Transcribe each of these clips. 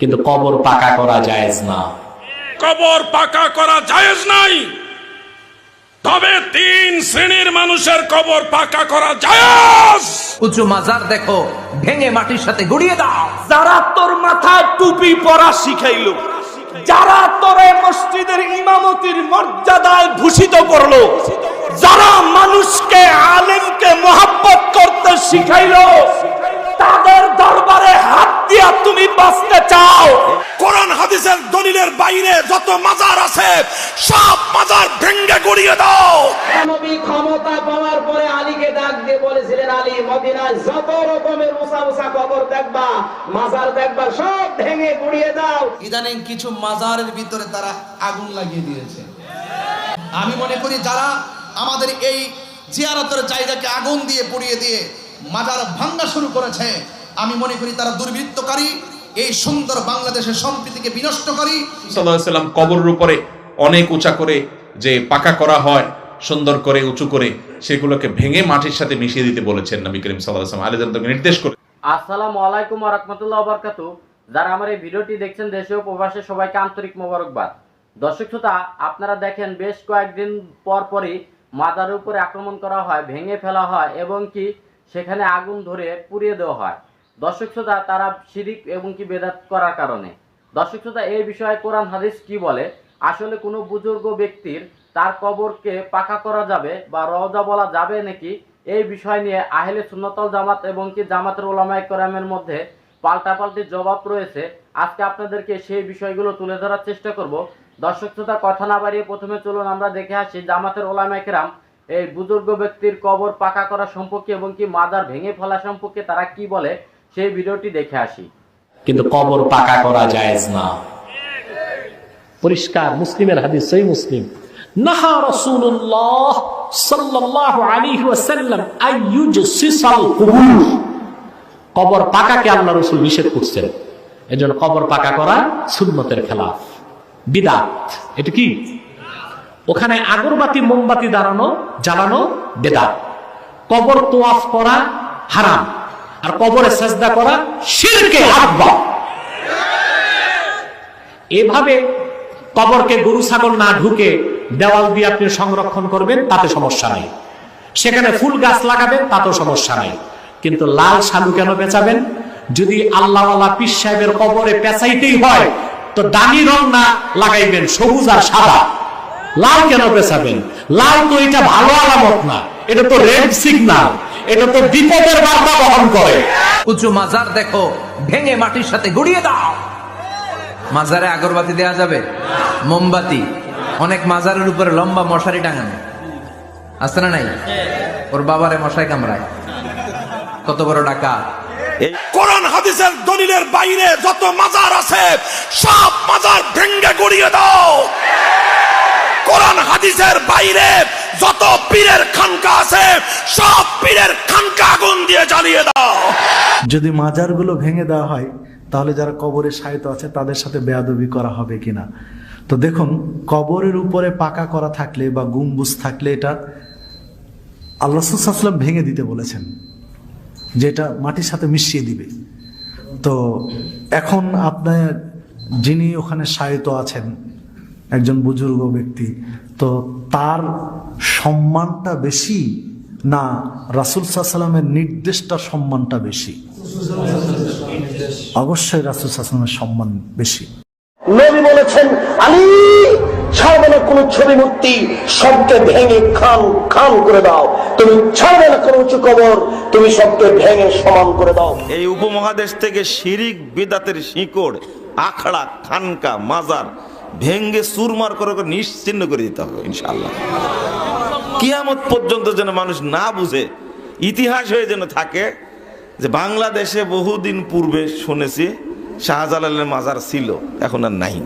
কিন্তু কবর পাকা করা জায়েজ না। কবর পাকা করা জায়েজ নাই, তবে 3 শ্রেণীর মানুষের কবর পাকা করা জায়েজ। উঁচু মাজার দেখো, ভেঙে মাটির সাথে গুড়িয়ে দাও। যারা তোর মাথায় টুপি পরা শিখাইলো, যারা তোরে মসজিদের ইমামতির মর্যাদায় ভূষিত করলো, যারা মানুষকে আলেমকে মহব্বত করতে শিখাইলো, তাদের দরবারে হাত দিয়া তুমি বাঁচতে চাও? কোরআন হাদিসের দলিলের বাইরে যত মাজার আছে সব মাজার ভেঙে গুড়িয়ে দাও। নবী ক্ষমতা পাওয়ার পরে আলীকে ডাক দিয়ে বলেছিলেন, আলী মদিনায় যত রকমের উঁচা উঁচা কবর দেখবা, মাজার দেখবা, সব ভেঙে গুড়িয়ে দাও। ইদানিং কিছু মাজারের ভিতরে তারা আগুন লাগিয়ে দিয়েছে। আমি মনে করি যারা আমাদের এই জিয়ারতের জায়গাকে আগুন দিয়ে পুড়িয়ে দিয়ে মাজার ভাঙা শুরু করেছে, আমি মনে করি তারা দুর্বৃত্তকারী, এই সুন্দর বাংলাদেশের সম্প্রীতিকে বিনষ্টকারী। সাল্লাল্লাহু আলাইহি সাল্লাম কবরের উপরে অনেক উঁচা করে যে পাকা করা হয়, সুন্দর করে উঁচু করে, সেগুলোকে ভেঙে মাটির সাথে মিশিয়ে দিতে বলেছেন নবী করিম সাল্লাল্লাহু আলাইহি ওয়াসাল্লাম। আলেমদেরকে নির্দেশ করে। আসসালামু আলাইকুম ওয়া রাহমাতুল্লাহি ওয়া বারাকাতুহু। যারা আমার এই ভিডিওটি দেখছেন দেশে ও প্রবাসে সবাইকে আন্তরিক মোবারকবাদ। দর্শক শ্রোতা, আপনারা দেখেন বেশ কয়েকদিন পর পরই মাজারের উপরে আক্রমণ করা হয়, ভেঙে ফেলা হয় এবং কি সেখানে আগুন ধরে পুড়িয়ে দেওয়া হয়। দর্শক শ্রোতা, তারা শিরিক এবং কি বেদাত করার কারণে। দর্শক শ্রোতা, এই বিষয়ে কোরআন হাদিস কি বলে? আসলে কোনো বুজুর্গ ব্যক্তির তার কবরকে পাকা করা যাবে বা রওজা বলা যাবে নাকি, এই বিষয় নিয়ে আহলে সুন্নাতুল জামাত এবং কি জামাতের উলামায়ে কেরামের মধ্যে পাল্টাপাল্টি জবাব রয়েছে। আজকে আপনাদেরকে সেই বিষয়গুলো তুলে ধরার চেষ্টা করব। দর্শক শ্রোতা, কথা না বাড়িয়ে প্রথমে চলুন আমরা দেখে আসি জামাতের উলামায়ে কেরাম এই বুজুর্গ ব্যক্তির কবর পাকা করা সম্পর্কে এবং কি মাজার ভেঙে ফেলা সম্পর্কে তারা কি বলে, সেই ভিডিওটি দেখে আসি। কিন্তু কবর পাকা করা জায়েজ না। পরিষ্কার মুসলিমের হাদিস, সহিহ মুসলিম, নাহা রাসূলুল্লাহ সাল্লাল্লাহু আলাইহি ওয়াসাল্লাম আইয়ুজসিসাল কুবুর। কবর পাকাকে আল্লাহ রাসূল নিষেধ করছেন। এজন্য কবর পাকা করা সুন্নতের খেলাফ, বিদআত। এটা কি? ওখানে আগরবাতি মোমবাতি জ্বালানো বেদাত। কবর তোয়াফ করা হারাম, আর কবরে সেজদা করা শিরকে আকবার। এভাবে কবরকে গরু ছাগল না ঢুকে দেওয়াল দিয়ে আপনি সংরক্ষণ করবেন, তাতে সমস্যা নাই। সেখানে ফুল গাছ লাগাবেন, তাতেও সমস্যা নাই। কিন্তু লাল শালু কেন পেঁচাবেন? যদি আল্লাহওয়ালা পীর সাহেবের কবরে পেঁচাইতেই হয় তো দামি রং না লাগাইবেন, সবুজ আর সাদা। লাল কেন পেঁচাবেন? লাল তো এটা ভালো আলামত না, এটা তো রেড সিগন্যাল, এটা তো বিপদের বার্তা বহন করে। উঁচু মাজার দেখো, ভেঙে মাটির সাথে গুড়িয়ে দাও। মাজারে আগরবাতি দেয়া যাবে? মোমবাতি। অনেক মাজারের উপরে লম্বা মশারি টাঙানো আছে না নাই? ওর বাবারে মশাই কামড়ায়, কত বড় ডাকাত। এই কোরআন হাদিসের দলিলের বাইরে যত মাজার আছে সব মাজার ভেঙে গুড়িয়ে দাও। কোরআন হাদিসের বাইরে যত পীরের খানকা আছে সব পীরের খানকা আগুন দিয়ে জ্বালিয়ে দাও। যদি মাজারগুলো ভেঙে দেওয়া হয় তাহলে যারা কবরে শায়িত আছে তাদের সাথে বেয়াদবি করা হবে কিনা। তো দেখুন, কবরের উপরে পাকা করা থাকলে বা গম্বুজ থাকলে এটা আল্লাহ সাল্লাল্লাহু আলাইহি ওয়াসাল্লাম ভেঙে দিতে বলেছেন, যেটা মাটির সাথে মিশিয়ে দিবে। তো এখন আপনার যিনি ওখানে শায়িত আছেন, একজন বুজুর্গ ব্যক্তি, তো তার সম্মানটা বেশি না রাসূল সাল্লাল্লাহু আলাইহি ওয়াসাল্লামের নির্দেশটা সম্মানটা বেশি? অবশ্যই রাসূল সাল্লাল্লাহু আলাইহি ওয়াসাল্লামের সম্মান বেশি। নবী বলেছেন, আলী ছাড়বে না কোন ছবি মূর্তি, সবকে ভেঙে খান খান করে দাও। তুমি ছাড়বে না কোন উঁচু কবর, তুমি সবকে ভেঙে সমান করে দাও। এই উপমহাদেশ থেকে শিরিক বিদাতের শিকড়, আখড়া, খানকা, মাজার ভেঙ্গে চুরমার করে নিশ্চিহ্ন করে দিতে হবে ইনশাআল্লাহ। কিয়ামত পর্যন্ত যেন মানুষ না বুঝে, ইতিহাস হয়ে যেন থাকে যে বাংলাদেশে বহুদিন পূর্বে শুনেছি শাহজালালের মাজার ছিল, এখন আর নাই।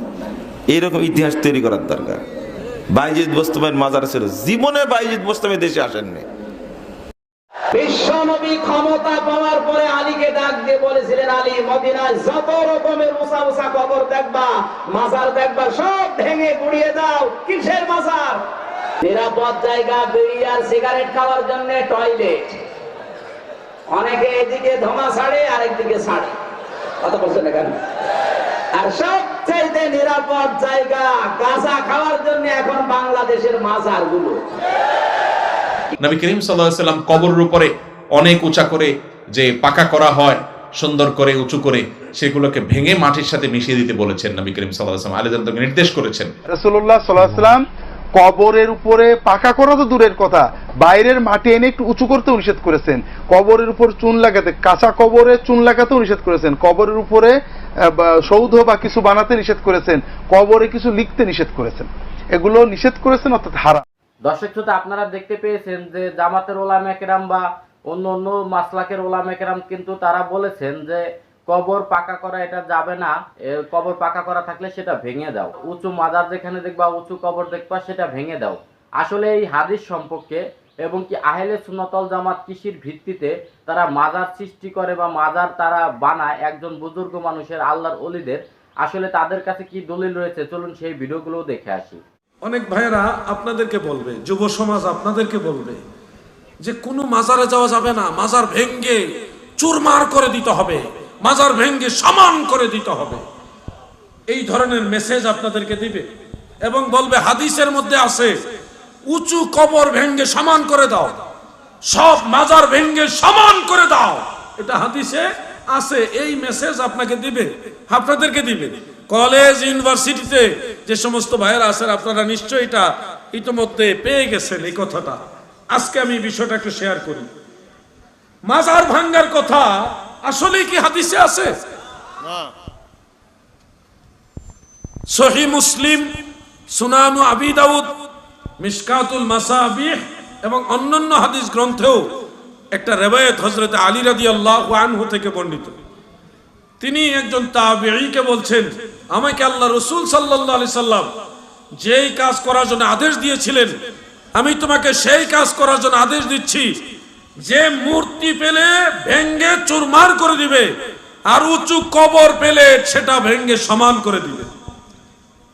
এইরকম ইতিহাস তৈরি করার দরকার। বাইজিদ বোস্তামীর মাজার ছিল, জীবনে বাইজিদ বোস্তামী দেশে আসেননি। বিশ্ব নবী ক্ষমতা পাওয়ার পরে আলীকে ডাক দিয়ে বলেছিলেন, আলী মদিনায় যত রকমের উঁচা উঁচা কবর দেখবা, মাজার দেখবা, সব ভেঙে গুড়িয়ে দাও। কিসের মাজার? নিরাপদ জায়গা, বিড়ি আর সিগারেট খাওয়ার জন্য টয়লেট। অনেকে এদিকে ধোঁয়া ছাড়ে, আরেকদিকে ছাড়ে। কথা বলছেন না কেন? আর সবচেয়ে নিরাপদ জায়গা গাঁজা খাওয়ার জন্য এখন বাংলাদেশের মাজারগুলো। নবী করিম সাল্লাল্লাহু আলাইহি সাল্লাম কবরের উপরে অনেক উঁচা করে যে পাকা করা হয়, সুন্দর করে উঁচু করে, সেগুলোকে ভেঙে মাটির সাথে মিশিয়ে দিতে বলেছেন নবী করিম সাল্লাল্লাহু আলাইহি সাল্লাম। আলী জানকে নির্দেশ করেছেন। রাসূলুল্লাহ সাল্লাল্লাহু আলাইহি সাল্লাম কবরের উপরে পাকা করা তো দূরের কথা, বাইরের মাটি এনে একটু উঁচু করতেও নিষেধ করেছেন। কবরের উপর চুন লাগাতে, কাঁচা কবরে চুন লাগাতেও নিষেধ করেছেন। কবরের উপরে সৌধ বা কিছু বানাতে নিষেধ করেছেন। কবরে কিছু লিখতে নিষেধ করেছেন। এগুলো নিষেধ করেছেন, অর্থাৎ হারাম। দর্শক শ্রোতা, আপনারা দেখতে পেয়েছেন যে জামাতের ওলামা কেরাম বা অন্য অন্য মাসলাকের ওলামা কেরাম কিন্তু তারা বলেছেন যে কবর পাকা করা এটা যাবে না, কবর পাকা করা থাকলে সেটা ভেঙে দাও, উঁচু মাজার যেখানে দেখবা, উঁচু কবর দেখবা, সেটা ভেঙে দাও। আসলে এই হাদিস সম্পর্কে এবং কি আহলে সুন্নাতুল জামাত কৃষির ভিত্তিতে তারা মাজার সৃষ্টি করে বা মাজার তারা বানায় একজন বুজুর্গ মানুষের, আল্লাহর ওলিদের, আসলে তাদের কাছে কি দলিল রয়েছে, চলুন সেই ভিডিওগুলো দেখে আসি। অনেক ভাইয়েরা আপনাদেরকে বলবে, যুব সমাজ আপনাদেরকে বলবে যে কোনো মাজারে যাওয়া যাবে না, মাজার ভেঙ্গে চুরমার করে দিতে হবে, মাজার ভেঙ্গে সমান করে দিতে হবে, এই ধরনের মেসেজ আপনাদেরকে দিবে এবং বলবে হাদিসের মধ্যে আছে উঁচু কবর ভেঙ্গে সমান করে দাও, সব মাজার ভেঙ্গে সমান করে দাও, এটা হাদিসে আছে। এই মেসেজ আপনাকে দিবে, আপনাদেরকে দিবে। কলেজ ইউনিভার্সিটিতে যে সমস্ত ভাইয়েরা আছেন আপনারা নিশ্চয়ই এটা ইতিমধ্যে পেয়ে গেছেন এই কথাটা। আজকে আমি বিষয়টা একটু শেয়ার করি। মাজার ভাঙ্গার কথা আসলে কি হাদিসে আছে? সহিহ মুসলিম, সুনানু আবি দাউদ, মিশকাতুল মাসাবিহ এবং অন্যান্য হাদিস গ্রন্থেও একটা রিওয়ায়াত হযরত আলী রাদিয়াল্লাহু আনহু থেকে বর্ণিত। তিনি একজন তাবেঈকে বলছেন, আমাকে আল্লাহ রাসূল সাল্লাল্লাহু আলাইহি সাল্লাম যেই কাজ করার জন্য আদেশ দিয়েছিলেন, আমি তোমাকে সেই কাজ করার জন্য আদেশ দিচ্ছি যে মূর্তি পেলে ভেঙ্গে চুরমার করে দিবে আর উঁচু কবর পেলে সেটা ভেঙ্গে সমান করে দিবে।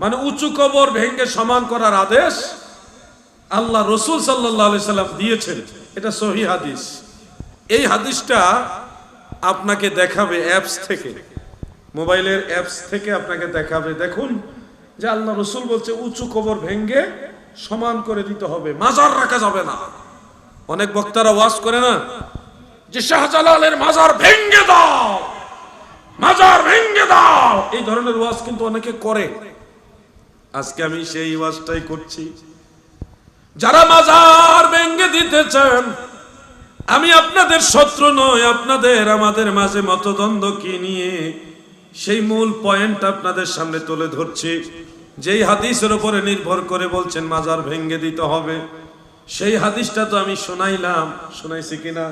মানে উঁচু কবর ভেঙ্গে সমান করার আদেশ আল্লাহ রাসূল সাল্লাল্লাহু আলাইহি সাল্লাম দিয়েছেন। এটা সহিহ হাদিস। এই হাদিসটা আপনাকে দেখাবে অ্যাপস থেকে, মোবাইলের অ্যাপস থেকে আপনাকে দেখাবে। দেখুন যে আল্লাহ রাসূল বলছে উঁচু কবর ভেঙ্গে সমান করে দিতে হবে, মাজার রাখা যাবে না। অনেক বক্তারা ওয়াজ করে না যে শাহজালালের মাজার ভেঙ্গে দাও, মাজার ভেঙ্গে দাও, এই ধরনের ওয়াজ কিন্তু অনেকে করে। আজকে আমি সেই ওয়াজটাই করছি। যারা মাজার ভেঙ্গে দিতে চান, আমি আপনাদের শত্রু নই, আপনাদের আমাদের মাঝে মতদ্বন্দ্ব কি নিয়ে সেই মূল পয়েন্ট আপনাদের সামনে তুলে ধরছি। যেই হাদিসের উপরে নির্ভর করে বলছেন মাজার ভেঙ্গে দিতে হবে, সেই হাদিসটা তো আমি শোনাইলাম, শোনাইছি কিনা?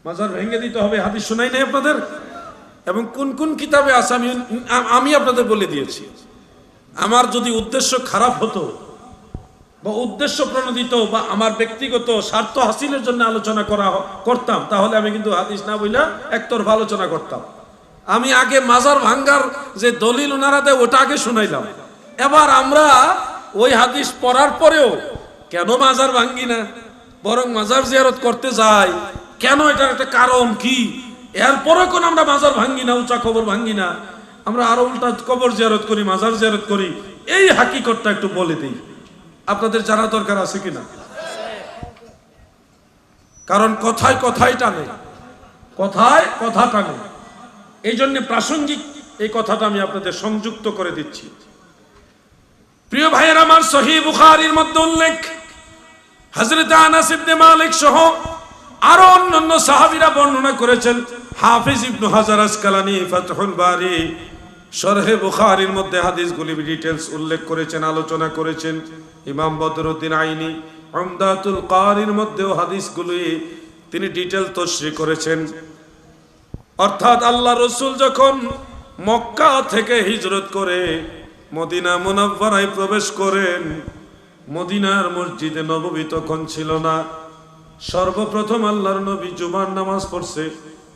মাজার ভেঙ্গে দিতে হবে হাদিস শোনাই নাই আপনাদের? এবং কোন কোন কিতাবে আছে আমি আপনাদের বলে দিয়েছি। আমার যদি উদ্দেশ্য খারাপ হতো বা উদ্দেশ্য প্রণোদিত বা আমার ব্যক্তিগত স্বার্থ হাসিলের জন্য আলোচনা করতাম, তাহলে আমি কিন্তু হাদিস না বইলা একতরফা আলোচনা করতাম। আমি আগে মাজার ভাঙ্গার যে দলিল ওনারা দেয় ওটা আগে শুনাইলাম। এবার আমরা ওই হাদিস পড়ার পরেও কেন মাজার ভাঙ্গি না, বরং মাজার জিয়ারত করতে যাই কেন, এটার একটা কারণ কি, এরপরে কোন আমরা মাজার ভাঙ্গি না, উঁচা কবর ভাঙ্গি না, আমরা আরো উল্টা কবর জিয়ারত করি, মাজার জিয়ারত করি, এই হাকিকতটা একটু বলে দিই। আপনাদের জানা দরকার আছে কিনা? কারণ কথায় কথায় টানে, কথায় কথা টানে। এই জন্য প্রাসঙ্গিক এই কথাটা আমি আপনাদের সংযুক্ত করে দিচ্ছি। প্রিয় ভাইয়ের আমার, সহিহ বুখারীর মধ্যে উল্লেখ, হযরত আনাস ইবনে মালিক সহ আরো অন্যান্য সাহাবীরা বর্ণনা করেছেন। হাফিজ ইবনে হাজার আসকালানী ফাতহুল বারী শরহে বুখারীর মধ্যে হাদিসগুলি ডিটেইলস উল্লেখ করেছেন, আলোচনা করেছেন। ইমাম বদরুদ্দিন আইনি উমদাতুল কারির মধ্যেও হাদিসগুলি তিনি ডিটেইল তশরিহ করেছেন। অর্থাৎ আল্লাহ রাসূল যখন মক্কা থেকে হিজরত করে মদিনা মুনাওয়ারায় প্রবেশ করেন, মদিনার মসজিদে নববী তখন ছিল না। সর্বপ্রথম আল্লাহর নবী জুমার নামাজ পড়ছে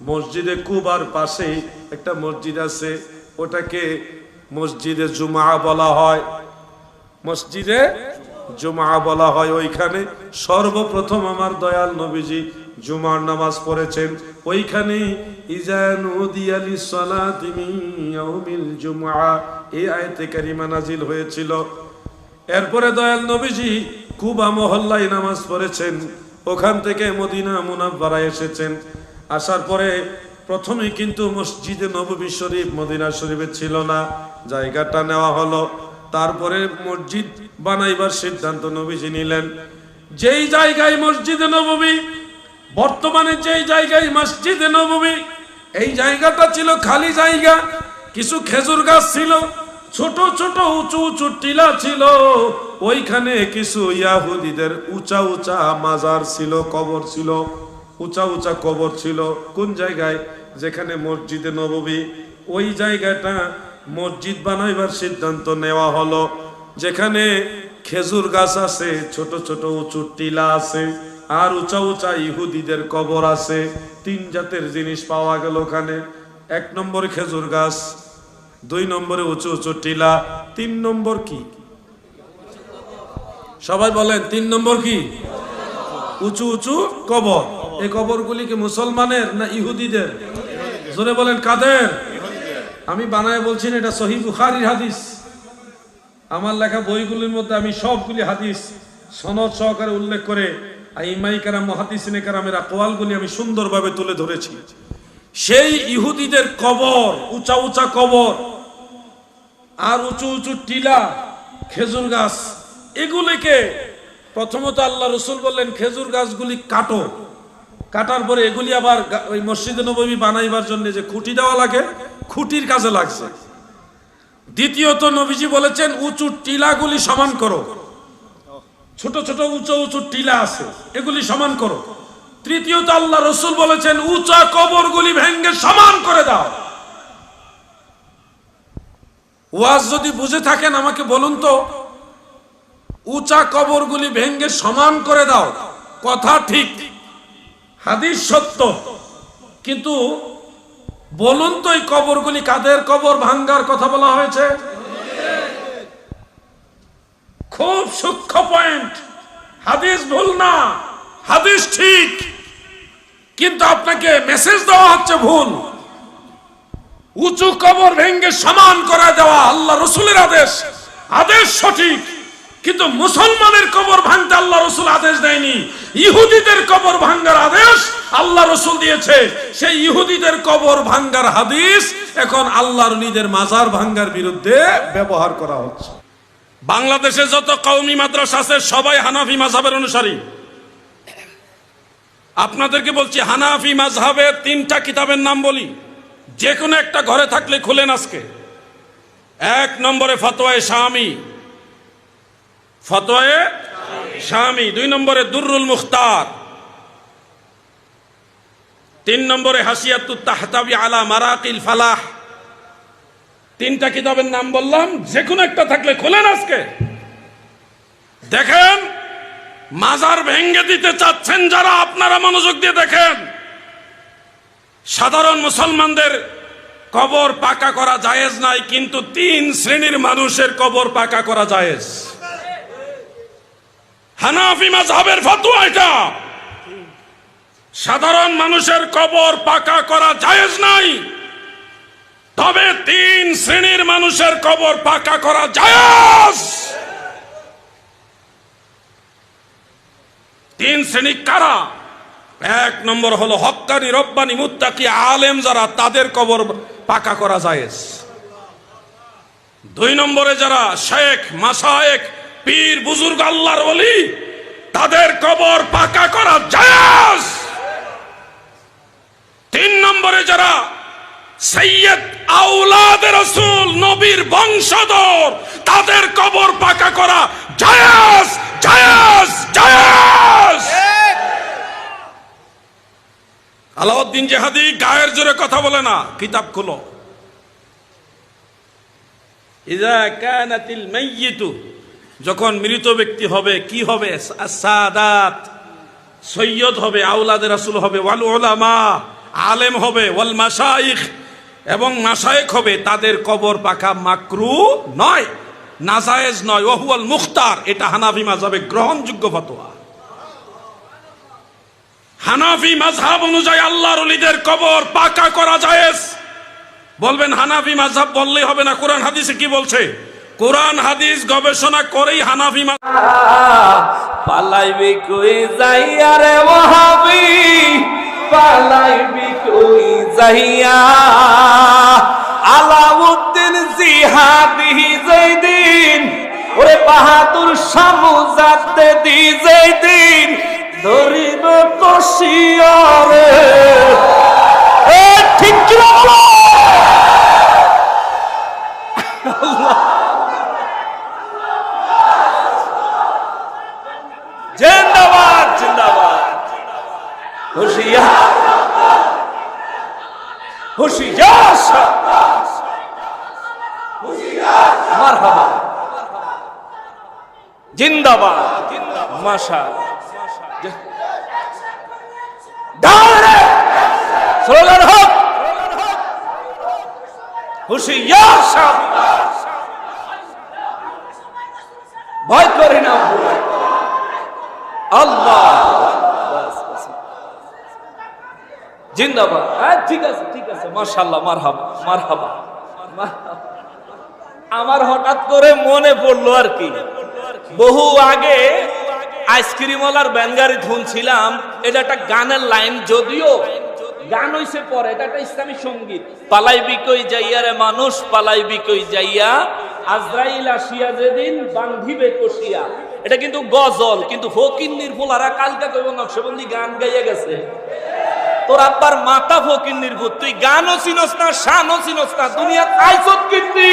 মসজিদে কুবার পাশে একটা মসজিদ আছে, ওটাকে মসজিদে জুমা বলা হয়, মসজিদে জুমা বলা হয়। ওইখানে সর্বপ্রথম আমার দয়াল নবীজি জুমার নামাজ পড়েছেন, ওইখানে ইজা নুদিয়া লিসসালাতি মিন ইয়াউমিল জুমআ এই আয়াতে কারিমা নাজিল হয়েছিল। এরপরে দয়াল নবীজি কুবা মহল্লায় নামাজ পড়েছেন, ওখান থেকে মদিনা মুনাব্বারায় এসেছেন। আসার পরে প্রথমে কিন্তু মসজিদে নববী শরীফ মদিনা শরীফে ছিল না, জায়গাটা নেওয়া হলো। তারপরে মসজিদ বানাইবার সিদ্ধান্ত নবীজি নিলেন। যেই জায়গায় মসজিদে নববী, বর্তমানে যেই জায়গায় মসজিদে নববী, এই জায়গাটা ছিল খালি জায়গা, কিছু খেজুর গাছ ছিল, ছোট ছোট উঁচু উঁচু টিলা ছিল, ওইখানে কিছু ইয়াহুদীদের উঁচা উঁচা মাজার ছিল, কবর ছিল, উঁচা উঁচা কবর ছিল। কোন জায়গায়? যেখানে মসজিদে নববী, ওই জায়গাটা মসজিদ বানাইবার সিদ্ধান্ত নেওয়া হলো। যেখানে খেজুর গাছ আছে, ছোট ছোট উঁচু টিলা আছে, আর উঁচা উঁচা ইহুদিদের কবর আছে। তিন জাতের জিনিস পাওয়া গেল ওখানে। 1 নম্বরে খেজুর গাছ, 2 নম্বরে উঁচু উঁচু টিলা, 3 নম্বর কি? সবাই বলেন 3 নম্বর কি? উঁচু উঁচু কবর। এই কবরগুলি কি মুসলমানের না ইহুদিদের? জোরে বলেন কাদের? আমি বানায় বলছি না, এটা সহিহ বুখারীর হাদিস। আমার লেখা বইগুলির মধ্যে আমি সবগুলি হাদিস সনদ সহকারে উল্লেখ করে আইমাই কারাম মুহাদ্দিসিনে কারামের আকওয়ালগুলি আমি সুন্দরভাবে তুলে ধরেছি। সেই ইহুদিদের কবর, উঁচা উঁচা কবর আর উঁচু উঁচু টিলা, খেজুর গাছ, এগুলিকে প্রথমত আল্লাহ রসুল বললেন খেজুর গাছগুলি কাটো। কাটার পরে এগুলি আবার ওই মসজিদে নববী বানাইবার জন্য যে খুঁটি দেওয়া লাগে, খুঁটির কাজে লাগছে। দ্বিতীয়ত নবীজি বলেছেন উঁচু টিলাগুলি সমান করো, ছোট ছোট উঁচু উঁচু টিলা আছে, এগুলি সমান করো। তৃতীয়ত আল্লাহ রসুল বলেছেন উঁচা কবরগুলি ভেঙ্গে সমান করে দাও। ওয়াজ যদি বুঝে থাকেন আমাকে বলুন তো, উঁচা কবরগুলি ভেঙ্গে সমান করে দাও, কথা ঠিক, হাদিস সত্য, কিন্তু বলুন তো এই কবরগুলি কাদের কবর ভাঙ্গার কথা বলা হয়েছে? খুব সূক্ষ্ম পয়েন্ট। হাদিস ভুল না, হাদিস ঠিক, কিন্তু আপনাকে মেসেজ দেওয়া হচ্ছে ভুল। উঁচু কবর ভেঙ্গে সমান করে দেওয়া আল্লাহ রসুলের আদেশ, আদেশ সঠিক, কিন্তু মুসলমানের কবর ভাঙতে আল্লাহ রসুল আদেশ দেয়নি। ইহুদিদের কবর ভাঙ্গার আদেশ আল্লাহ রসুল দিয়েছে। সেই ইহুদিদের কবর ভাঙ্গার হাদিস এখন আল্লাহর নিজের মাজার ভাঙ্গার বিরুদ্ধে ব্যবহার করা হচ্ছে। বাংলাদেশে যত কওমি মাদ্রাসা আছে সবাই হানাফি মাযহাবের অনুসারী। আপনাদেরকে বলছি হানাফি মাযহাবের 3টা কিতাবের নাম বলি, যে কোনো একটা ঘরে থাকলে খুলেন আজকে। 1 নম্বরে ফতোয়ায়ে শামী, ফতোয়ায়ে শামী। 2 নম্বরে দুররুল মুখতার। 3 নম্বরে হাসিয়াতুত তাহতাবি আলা মারাকিল ফালাহ। 3টা কিতাবের নাম বললাম, যে কোনো একটা থাকলে খোলেন আজকে দেখেন। মাজার ভেঙ্গে দিতে চাচ্ছেন যারা, আপনারা মনোযোগ দিয়ে দেখেন। সাধারণ মুসলমানদের কবর পাকা করা জায়েজ নাই, কিন্তু 3 শ্রেণীর মানুষের কবর পাকা করা জায়েজ। হানাফি মাযহাবের ফতোয়া এটা। সাধারণ মানুষের কবর পাকা করা জায়েজ নাই, তবে 3 শ্রেণীর মানুষের কবর পাকা করা জায়েজ। 3 শ্রেণী কারা? 1 নম্বর হলো হক্কানি রব্বানি মুত্তাকি আলেম যারা, তাদের কবর পাকা করা জায়েজ। 2 নম্বরে যারা শেখ মাশায়েখ পীর বুজুর্গ আল্লাহর ওলি, তাদের কবর পাকা করা জায়েজ। 3 নম্বরে যারা সৈয়দ আওলাদে রাসূল নবীর বংশধর, তাদের কবর পাকা করা জায়েজ, জায়েজ, জায়েজ। আলাউদ্দিন জিহাদি গায়ের জোরে কথা বলে না, কিতাব খুলো। ইযা কানাতিল মাইয়িতু, যখন মৃত ব্যক্তি হবে কি হবে? সাদাত, সৈয়দ হবে, আওলাদে রাসূল হবে, ওয়াল উলামা, আলেম হবে, ওয়াল মাশাইখ, এবং মাশায়েখ হবে, তাদের কবর পাকা মাকরু নয়, নাজায়েজ নয়। ওয়াহুয়াল মুখতার, এটা হানাফি মাযহাবে গ্রহণযোগ্য ফতোয়া। হানাফি মাযহাব অনুযায়ী আল্লাহর ওলিদের কবর পাকা করা জায়েজ। বলবেন হানাফি মাযহাব বললেই হবে না, কোরআন হাদিসে কি বলছে? কোরআন হাদিস গবেষণা করেই হানাফি পালাইবি কই যাইয়া রে ওয়াহাবি, পালাইবি কই যাইয়া, আলাউদ্দিন জিহাদি যেদিন, ওরে বাহাদুর শামুজাতে দি যেদিন ধরিব কষিয়া রে। এ ঠিক কি বলো? জিন্দাবাদ জিন্দাবাদ, হুশিয়ার হুশিয়ার মারহাবা, জিন্দাবাদ মাশাআল্লাহ। স্লোগান হোক হুশিয়ার শাবাশ, ভয় করি না আল্লাহ। জিন্দাবাদ। ঠিক আছে ঠিক আছে, মাশাআল্লাহ, মারহাবা মারহাবা। আমার হঠাৎ করে মনে পড়লো আর কি, বহু আগে আইসক্রিমওয়ালার ব্যানগাড়ি শুনছিলাম, এটা একটা গানের লাইন, যদিও গান হইছে পরে, এটা একটা ইসলামী সঙ্গীত। পালাইবি কই যাইয়া রে মানুষ, পালাইবি কই যাইয়া, আজরাইল আসিয়া যেদিন বান্ধিবে কষিয়া। এটা কিন্তু গজল, কিন্তু ফকিন্নির ফুলারা কালকা কইব নকশবন্দি গান গাইয়া গেছে। তোর আব্বার মাথা ফকিন্নির ভূত, তুই গানও চিনস না, শানও চিনস না, দুনিয়া আইছত কীর্তি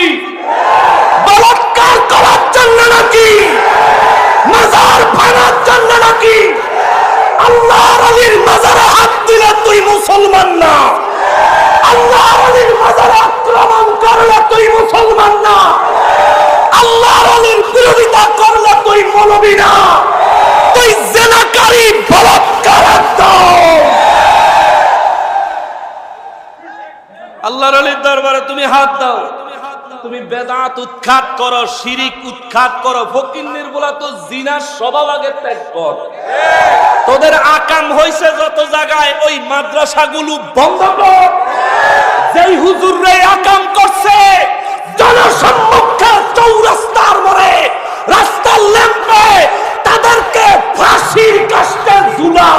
বলাৎকার করার জন্য নাকি, মাজার ভাঙার জন্য নাকি? আল্লাহর ওলির মাজারে হাত দিলে তুই মুসলমান না, আল্লাহর ওলির মাজারে আক্রমণ করলে তুই মুসলমান না, আল্লাহর ওলির বিরোধিতা করলে তুই মৌলবি না, তুই জিনাকারী বলাৎকারের দল। আল্লাহর ওলির দরবারে তুমি হাত দাও, তুমি বেদাত উৎখাত করো, শিরিক উৎখাত করো, ফকিন্নির বলা তো জিনার স্বভাব আগে ত্যাগ কর। তোদের আকাম হইছে যত জায়গায়, ওই মাদ্রাসাগুলো বন্ধ কর। যেই হুজুররে আকাম করছে জনসম্মুখে চৌরাস্তার মোড়ে, রাস্তার ল্যাম্পে, তাদেরকে ফাঁসির কাস্টে ঝুলা,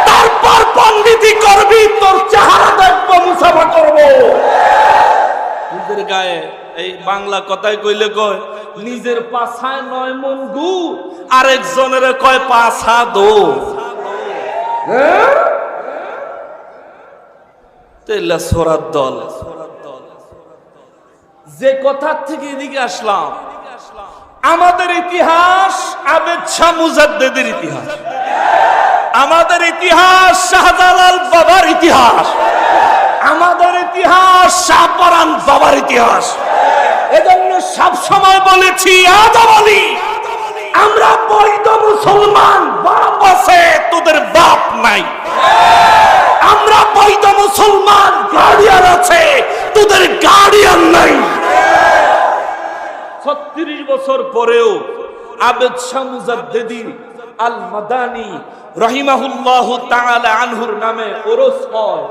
তারপর পণ্ডিতি করবি, তোর চেহারা দেখবো, মুসাফা করবো। নিজের গায়ে এই বাংলা কথায় কইলে কয় নিজের পাছায় 9 মণ গু, আরেকজনের কয় পাছা দো। তেলা সোরার দল। যে কথার থেকে এদিকে আসলাম, আমাদের ইতিহাস আবেদ শাহ মুজাদ্দেদের ইতিহাস, আমাদের ইতিহাস শাহজালাল বাবার ইতিহাস, আমাদের ইতিহাস শাহপরান বাবার ইতিহাস। এজন্য সব সময় বলেছি, আজ বলি, আমরা বৈধ মুসলমান, বাপ আছে, তোদের বাপ নাই। আমরা বৈধ মুসলমান, গার্ডিয়ান আছে, তোদের গার্ডিয়ান নাই। 36 বছর পরেও আবেদ শাহ মুজাদ্দেদি আল মাদানী রাহিমাহুল্লাহু তাআলা আনহুর নামে ওরস হয়,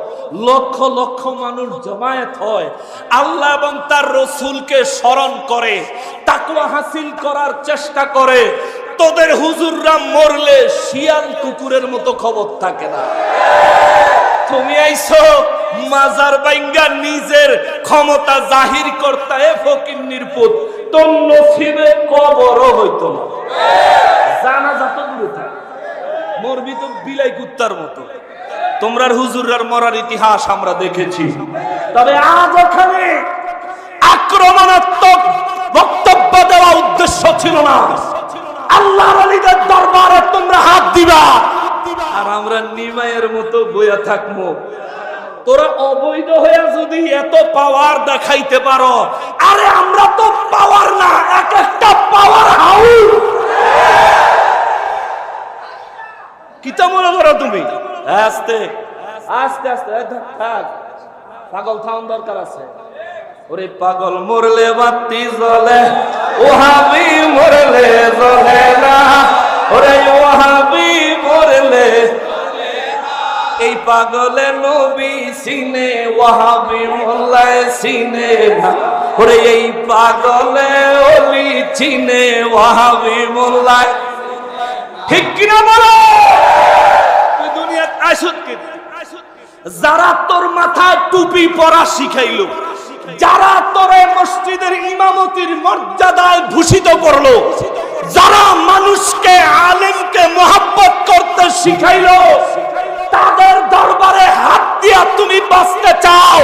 লক্ষ লক্ষ মানুষ জমায়েত হয়, আল্লাহ এবং তার রাসূলকে স্মরণ করে, তাকওয়া হাসিল করার চেষ্টা করে। তোদের হুজুররা মরলে শিয়াল কুকুরের মতো খবর থাকে না। তুমি আইছো মাজার বাইঙ্গা নিজের ক্ষমতা জাহির করতে, ফকিন্নির পুত, তোর নসিবে কবরও হইতো না, জানাজা তো দূরে থাক, মরবি তো বিলাই কুত্তার মতো। তোমরার হুজুররার মরার ইতিহাস আমরা দেখেছি। তবে আজ ওখানে আক্রমণাত্মক বক্তব্য দেওয়া উদ্দেশ্য ছিল না। আল্লাহর ওলিদের দরবারে তোমরা হাত দিবা, আর আমরা নিমাইয়ের মতো বইয়া থাকবো। তোরা অবৈধ হয়ে যদি এত পাওয়ার দেখাইতে পারো, আরে আমরা তো পাওয়ার না, এক একটা পাওয়ার হাউস। কিতা মনে করো তুমি? আস্তে আস্তে আস্তে থাক, পাগল থাউন দরকার আছে। ওরে পাগল মরলে বাতি জ্বলে, ওহাবি মরলে জ্বলে না, ওরে ওহাবি মরলে এই পাগলে নবী সিনে ওয়াহাবি মোল্লায় সিনে না, ওরে এই পাগলে ওলি চিনে ওয়াহাবি মোল্লায়, ঠিক কিনা বলো? তুই দুনিয়াতে আইসুত কি? যারা তোর মাথায় টুপি পরা শিখাইলো, যারা তোরে মসজিদের ইমামতির মর্যাদায় ভূষিত করলো, যারা মানুষকে আলেমকে মোহাব্বত করতে শিখাইলো, তাদের দরবারে হাত দিয়া তুমি বাঁচতে চাও?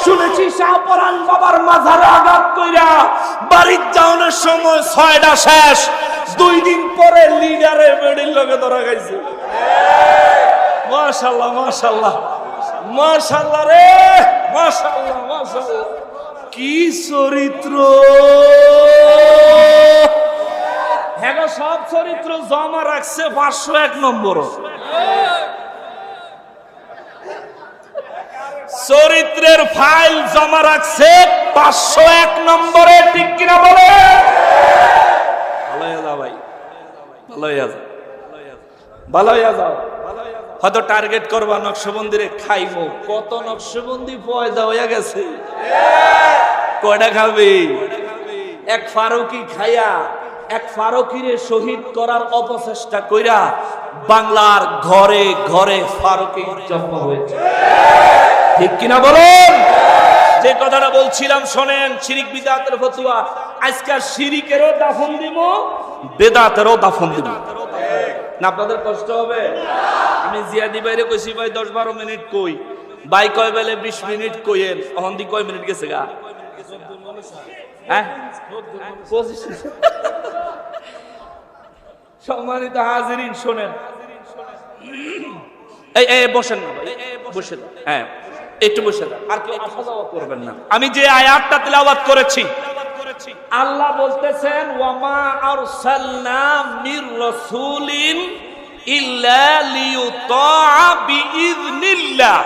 শুনেছি শাহপরান বাবার মাজারে আঘাত কইরা বাড়ির যাওয়ার সময় 6টা শেষ, 2 দিন পরে লিডারে বেড়ির লগে ধরা গেছে। মাশাআল্লাহ মাশাআল্লাহ মাশাআল্লাহ রে, মাশাআল্লাহ মাশাআল্লাহ, কি চরিত্র! হ্যাঁ, সব চরিত্র জমা রাখছে 501 নম্বর চরিত্রের ফাইল জমা রাখছে 501 নম্বরে, ঠিক কিনা বলে? ভালো হয়ে যাও ভাই, ভালো হয়ে যাও, ভালো হয়ে যাও। হয়তো টার্গেট করবা নকশবন্দিরে খাইবো, কত নকশবন্দি পয়দা হয়ে গেছে, কয়টা খাবে? এক ফারুকি খাইয়া এক ফারুকিরে শহীদ করার অপচেষ্টা কইরা বাংলার ঘরে ঘরে ফারুকি জন্ম হয়েছে, ঠিক কিনা বলেন? যে কথাটা বলছিলাম শোনেন, শিরিক বিদআতের ফতোয়া। আজকে শিরিকেরও দাফন দিব, বেদাতেরও দাফন দিব না। আপনাদের কষ্ট হবে? আমি জিয়াদি বাইরে কইছি ভাই 10-12 মিনিট কই, বাই কয় বেলে 20 মিনিট কইেন, অহন্দি কয় মিনিট গেছে গা? হ্যাঁ, সম্মানিত হাজিরিন শোনেন, এই বসেন না ভাই, বসে দাও, হ্যাঁ একটু বসে দাও, আর কেউ আসা যাওয়া করবেন না। আমি যে আয়াতটা তিলাওয়াত করেছি, আল্লাহ বলতেছেন ওয়ামা আরসালনা মির রাসূলিন ইল্লা লিইউতাআ বিইذনিল্লাহ,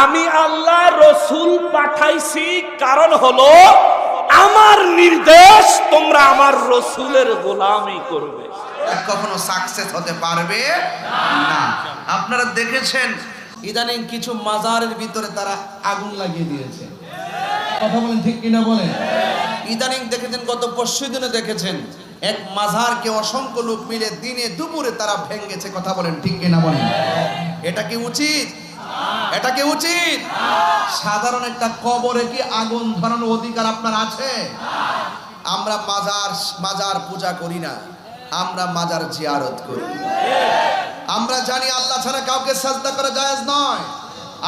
আমি আল্লাহ রাসূল পাঠাইছি কারণ হলো আমার নির্দেশ তোমরা আমার রাসূলের গোলামি করবে। কখনো সাকসেস হতে পারবে না। আপনারা দেখেছেন ইদানিং কিছু মাজারের ভিতরে তারা আগুন লাগিয়ে দিয়েছে, কথা বলেন ঠিক কিনা বলেন? ইদানিং দেখেছেন, গত পরশু দিনে দেখেছেন এক মাজারকে অসংখ্য লোক মিলে দিনে দুপুরে তারা ভেঙেছে, কথা বলেন ঠিক কিনা বলেন? এটা কি উচিত? এটা কি উচিত? সাধারণ একটা কবরে কি আগুন ধরানোর অধিকার আপনার আছে? আমরা মাজার পূজা করি না, আমরা মাজার জিয়ারত করি। আমরা জানি আল্লাহ ছাড়া কাউকে সিজদা করা জায়েজ নয়,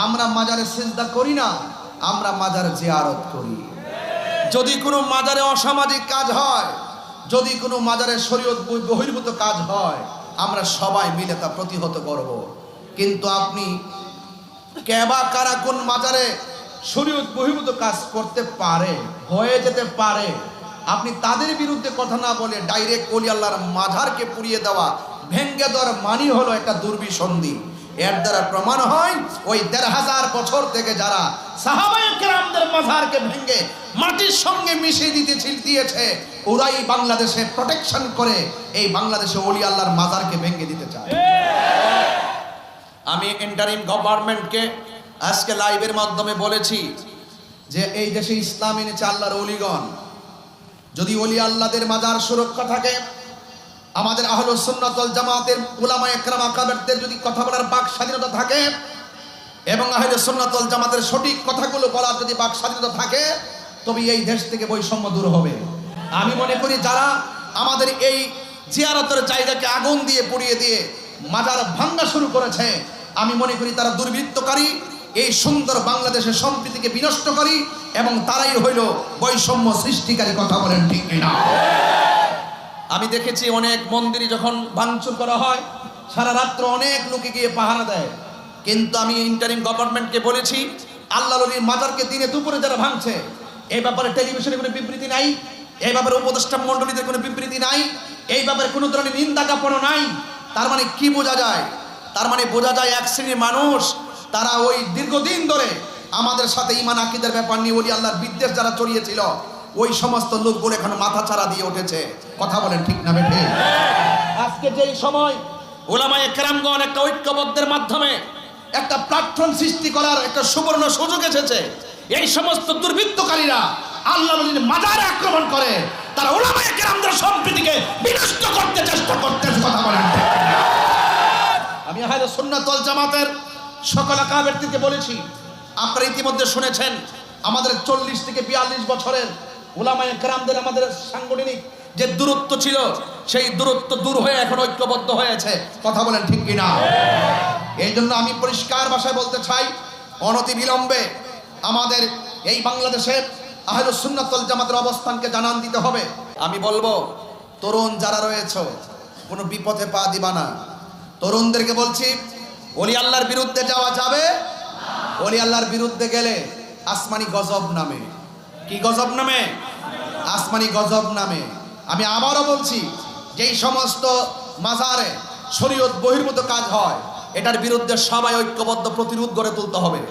আমরা মাজারে সিজদা করি না, আমরা মাজার জিয়ারত করি। যদি কোনো মাজারে অসামাজিক কাজ হয়, যদি কোনো মাজারে শরীয়ত বহির্ভূত কাজ হয়, আমরা সবাই মিলে তা প্রতিহত করব। কিন্তু আপনি কেবা কারা কোন মাজারে শরীয়ত বহির্ভূত কাজ করতে পারে, হয়ে যেতে পারে, আপনি তাদের বিরুদ্ধে কথা না বলে ডাইরেক্ট ওলি আল্লাহর মাজারকে পুড়িয়ে দেওয়া, ভেঙ্গে দেওয়ার মানি হলো একটা দুর্বিসন্ধি। এর দ্বারা প্রমাণ হয় ওই ১৫০০ বছর থেকে যারা সাহাবায়ে কেরামদের মাজারকে ভেঙ্গে মাটির সঙ্গে মিশিয়ে দিয়েছে, ওরাই বাংলাদেশে প্রোটেকশন করে এই বাংলাদেশে ওলি আল্লাহর মাজারকে ভেঙ্গে দিতে চায়। আমি ইন্টারিম গভর্নমেন্টকে আজকে লাইভের মাধ্যমে বলেছি যে এই দেশে ইসলাম এনেছে আল্লাহর ওলিগণ, যদি ওলি আল্লাহদের মাজার সুরক্ষা থাকে, আমাদের আহলুস সুন্নাত ওয়াল জামাতের উলামায়ে কেরাম আকাবেরদের যদি কথা বলার বাক স্বাধীনতা থাকে এবং আহলুস সুন্নাত ওয়াল জামাতের সঠিক কথাগুলো বলার যদি বাক স্বাধীনতা থাকে, তবে এই দেশ থেকে বৈষম্য দূর হবে। আমি মনে করি যারা আমাদের এই জিয়ারতের জায়গাকে আগুন দিয়ে পুড়িয়ে দিয়ে মাজার ভাঙা শুরু করেছে, আমি মনে করি তারা দুর্বৃত্তকারী, এই সুন্দর বাংলাদেশের সম্প্রীতিকে বিনষ্টকারী, এবং তারাই হইল বৈষম্য সৃষ্টিকারী, কথা বলেন ঠিক কিনা? আমি দেখেছি অনেক মন্দিরে যখন ভাঙচুর করা হয়, সারা রাত্র অনেক লোকে গিয়ে পাহারা দেয়, কিন্তু আমি ইন্টারিম গভর্নমেন্টকে বলেছি আল্লাহর ওলির মাজারকে দিনে দুপুরে যারা ভাঙছে, এই ব্যাপারে টেলিভিশনে কোনো বিবৃতি নাই, এই ব্যাপারে উপদেষ্টা মণ্ডলীদের কোনো বিবৃতি নাই, এই ব্যাপারে কোনো ধরনের নিন্দা জ্ঞাপনও নাই। তার মানে কি বোঝা যায়? তার মানে বোঝা যায় এক শ্রেণীর মানুষ, তারা ওই দীর্ঘদিন ধরে আমাদের সাথে ঈমান আকীদার ব্যাপার নিয়ে ওলি আল্লাহর বিদ্বেষ যারা ছড়িয়েছিল, ওই সমস্ত লোকগুলো এখন মাথা ছাড়া দিয়ে উঠেছে, কথা বলেন ঠিক না বেঠে? আজকে যেই সময় উলামায়ে কেরামগণ একটা ঐক্যবদ্ধের মাধ্যমে একটা প্ল্যাটফর্ম সৃষ্টি করার একটা সুবর্ণ সুযোগ এসেছে। এই সমস্ত দুর্বৃত্তকারীরা আল্লাহ নবীর মাজারে আক্রমণ করে, তারা উলামায়ে কেরামদের সম্প্রীতিকে বিনষ্ট করতে চেষ্টা করতেছে। কথা বলেন। আমি আহলে সুন্নাত ওয়াল জামাতের সকল আকাবেরদেরকে বলেছি, আপনারা ইতিমধ্যে শুনেছেন আমাদের 40 থেকে 42 বছরের উলামায়ে কেরামদের আমাদের সাংগঠনিক যে দূরত্ব ছিল, সেই দূরত্ব দূর হয়ে এখন ঐক্যবদ্ধ হয়েছে। কথা বলেন ঠিক কিনা? এই জন্য আমি পরিষ্কার ভাষায় বলতে চাই, অনতি বিলম্বে আমাদের এই বাংলাদেশের আহলে সুন্নাত ওয়াল জামাতের অবস্থানকে জানান দিতে হবে। আমি বলবো, তরুণ যারা রয়েছে কোনো বিপদে পা দিবা না। তরুণদেরকে বলছি, ওলি আল্লাহর বিরুদ্ধে যাওয়া যাবে। ওলি আল্লাহর বিরুদ্ধে গেলে আসমানি গজব নামে। কি গজব নামে? আসমানি গজব নামে। আমি আবারও বলছি, যেই সমস্ত মাজারে শরীয়ত বহির্ভূত কাজ হয়, এটার বিরুদ্ধে সবাই ঐক্যবদ্ধ প্রতিরোধ গড়ে তুলতে হবে।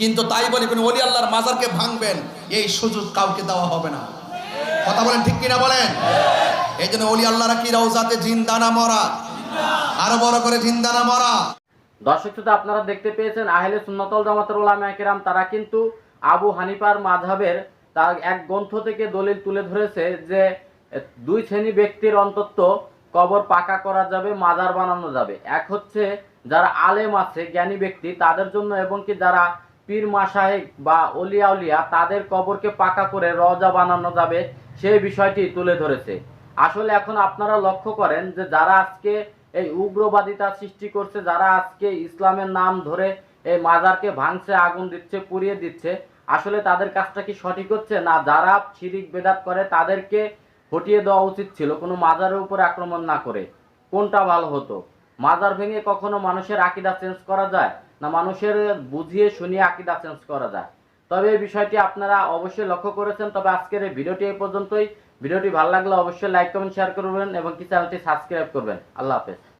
কিন্তু তাই বলে কোন ওলি আল্লাহর মাজারকে ভাঙবেন, এই সুযোগ কাউকে দেওয়া হবে না। কথা বলেন ঠিক কিনা বলেন? এই জন্য ওলি আল্লাহরা কি রওজাতে জিন্দানা মরা, আরো বড় করে জিন্দানা মরা। দর্শক শ্রোতা, আপনারা দেখতে পেয়েছেন আহলে সুন্নাত ওয়াল জামাতের উলামায়ে কেরাম তারা কিন্তু আবু হানিফার মাযহাবের তার এক গ্রন্থ থেকে দলিল তুলে ধরেছে যে 2 শ্রেণী ব্যক্তির অন্তত কবর পাকা করা যাবে, মাজার বানানো যাবে। এক হচ্ছে যারা আলেম আছে, জ্ঞানী ব্যক্তি, তাদের জন্য, এবং কি যারা পীর মাশায়েখ বা ওলিয়া উলিয়া, তাদের কবরকে পাকা করে রওজা বানানো যাবে, সেই বিষয়টি তুলে ধরেছে। আসলে এখন আপনারা লক্ষ্য করেন যে যারা আজকে এই উগ্রবাদিতা সৃষ্টি করছে, যারা আজকে ইসলামের নাম ধরে এই মাজারকে ভাঙছে, আগুন দিচ্ছে, পুড়িয়ে দিচ্ছে, আসলে তাদের কাজটা কি সঠিক হচ্ছে না? যারা শিরিক বেদাত করে তাদেরকে হটিয়ে দেওয়া উচিত ছিল, কোনো মাজারের উপর আক্রমণ না করে। কোনটা ভালো হতো? মাজার ভেঙে কখনো মানুষের আকীদা চেঞ্জ করা যায় না মানুষের বুঝিয়ে শুনিয়ে আকীদা চেঞ্জ করা যায়? তবে এই বিষয়টি আপনারা অবশ্যই লক্ষ্য করেছেন। তবে আজকের এই ভিডিওটি এই পর্যন্তই। ভিডিওটি ভালো লাগলে অবশ্যই লাইক কমেন্ট শেয়ার করবেন এবং কি চ্যানেলটি সাবস্ক্রাইব করবেন। আল্লাহ হাফেজ।